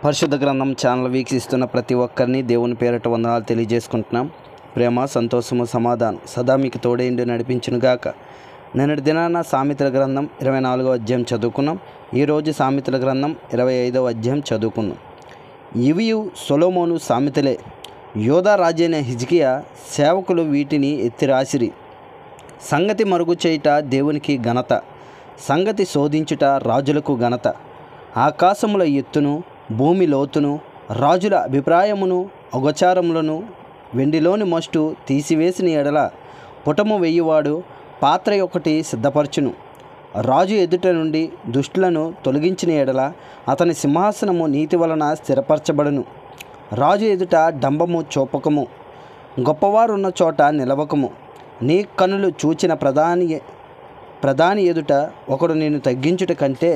పరిశుద్ధ గ్రంథం ఛానల్ వీక్షిస్తున్న ప్రతి ఒక్కరిని దేవుని పేరిట వందనాలు తెలియజేసుకుంటున్నాం. ప్రేమ, సంతోషము, సమాధానం సదా మీకు తోడేండి నడిపించునుగాక. నిన్నటి దినాన సామెతల గ్రంథం 24వ అధ్యాయం చదువుకున్నాం. ఈరోజు సామెతల గ్రంథం 25వ అధ్యాయం చదువుకున్నాం. ఇవి సొలొమోను సామెతలే. యోధా రాజైన హిజ్కియా సేవకులు వీటిని ఎత్తిరాసిరి. సంగతి మరుగు చేయుట దేవునికి ఘనత, సంగతి శోధించుట రాజులకు ఘనత. ఆకాశముల ఎత్తును, భూమి లోతును, రాజుల అభిప్రాయమును, అగచారములను వెండిలోని మస్టు తీసివేసిన ఎడల పుటము వెయ్యివాడు పాత్ర ఒకటి సిద్ధపరచును. రాజు ఎదుట నుండి దుష్టులను తొలగించిన ఎడల అతని సింహాసనము నీతి వలన స్థిరపరచబడును. రాజు ఎదుట డంబము చూపకము, గొప్పవారున్న చోట నిలవకము. నీ కనులు చూచిన ప్రధాని ఎదుట ఒకడు నేను తగ్గించుట కంటే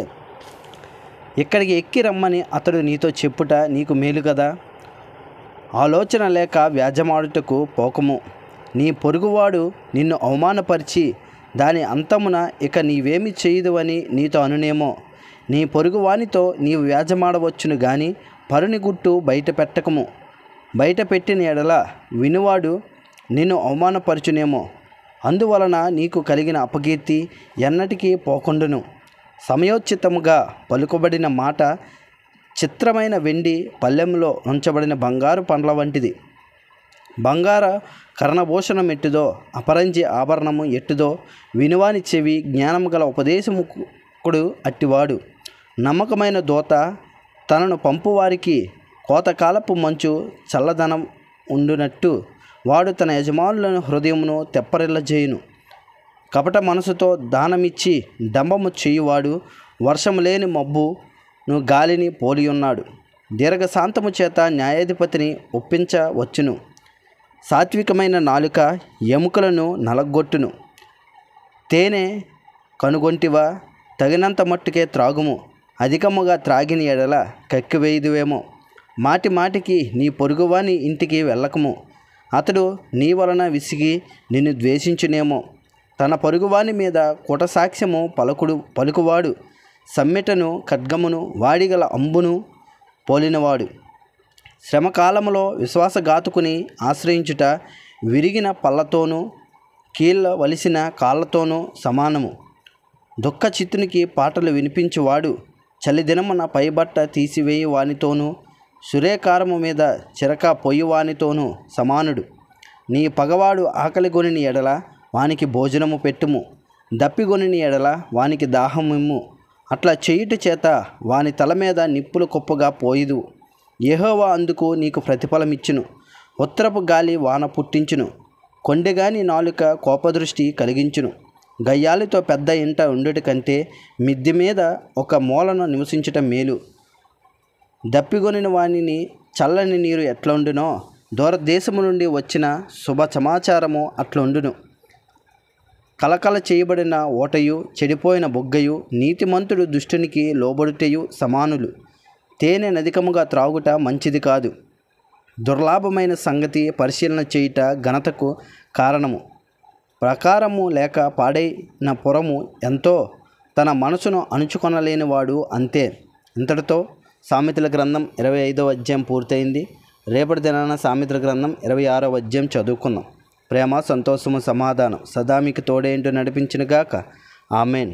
ఇక్కడికి ఎక్కి రమ్మని అతడు నీతో చెప్పుట నీకు మేలు కదా. ఆలోచన లేక వ్యాజ్యమాడుటకు పోకము. నీ పొరుగువాడు నిన్ను అవమానపరిచి దాని అంతమున ఇక నీవేమి చేయదువని నీతో అనునేమో. నీ పొరుగువానితో నీవు వ్యాజ్యమాడవచ్చును గాని పరుని గుట్టు బయట పెట్టకము. బయట పెట్టిన ఎడల వినువాడు నిన్ను అవమానపరచునేమో. అందువలన నీకు కలిగిన అపకీర్తి ఎన్నటికీ పోకుండును. సమయోచితముగా పలుకబడిన మాట చిత్రమైన వెండి పళ్ళెంలో ఉంచబడిన బంగారు పండ్ల వంటిది. బంగార కర్ణభూషణం ఎట్టుదో, అపరంజి ఆభరణము ఎట్టుదో వినువాని చెవి జ్ఞానము గల ఉపదేశముకుడు అట్టివాడు. నమ్మకమైన దూత తనను పంపువారికి కోతకాలపు మంచు చల్లదనం ఉండునట్టు వాడు తన యజమానులను హృదయమును తెప్పరిల్లజేయును. కపట మనసుతో దానమిచ్చి డంబము చేయువాడు వర్షము లేని మబ్బును గాలిని పోలియున్నాడు. దీర్ఘశాంతము చేత న్యాయాధిపతిని ఒప్పించవచ్చును. సాత్వికమైన నాలుక ఎముకలను నలగొట్టును. తేనె కనుగొంటివా, తగినంత మట్టుకే త్రాగుము. అధికముగా త్రాగిన ఎడల కక్కివేయుదువేమో. మాటి మాటికి నీ పొరుగువాని ఇంటికి వెళ్ళకము. అతడు నీ వలన విసిగి నిన్ను ద్వేషించునేమో. తన పొరుగువాని మీద కుటసాక్ష్యము పలుకువాడు సమ్మెటను ఖడ్గమును వాడిగల అంబును పోలినవాడు. శ్రమకాలములో విశ్వాసఘాతుకుని ఆశ్రయించుట విరిగిన పళ్ళతోనూ కీళ్ళ వలిసిన కాళ్ళతోనూ సమానము. దుఃఖ చిత్తునికి పాటలు వినిపించువాడు చలిదినమున పైబట్ట తీసివేయి వానితోనూ సురేకారము మీద చిరక పొయ్యివానితోనూ సమానుడు. నీ పగవాడు ఆకలిగొనిన ఎడల వానికి భోజనము పెట్టుము. దప్పిగొనిన ఎడల వానికి దాహమిమ్ము. అట్లా చేయుట చేత వాని తల మీద నిప్పులు కుప్పగా పోయిదు. యెహోవా అందుకు నీకు ప్రతిఫలమిచ్చును. ఉత్తరపు గాలి వాన పుట్టించును. కొండెగాని నాలుక కోపదృష్టి కలిగించును. గయ్యాలితో పెద్ద ఇంట ఉండుట కంటే మిద్దె మీద ఒక మూలను నివసించుట మేలు. దప్పిగొనిన వానిని చల్లని నీరు ఎట్లుండునో దూరదేశము నుండి వచ్చిన శుభ సమాచారము అట్లుండును. కలకల చేయబడిన ఓటయు చెడిపోయిన బొగ్గయు నీతిమంతుడు దుష్టునికి లోబడుటయు సమానులు. తేనె నధికముగా త్రాగుట మంచిది కాదు. దుర్లాభమైన సంగతి పరిశీలన చేయుట ఘనతకు కారణము. ప్రకారము లేక పాడైన పురము ఎంతో తన మనసును అణుచుకొనలేనివాడు అంతే. ఇంతటితో సామెతల గ్రంథం 25వ అధ్యాయం పూర్తయింది. రేపటి దినాన సామెతల గ్రంథం 26వ అధ్యాయం చదువుకుందాం. ప్రేమ, సంతోషము, సమాధానం సదా మీకు తోడేంటో నడిపించునుగాక. ఆమెన్.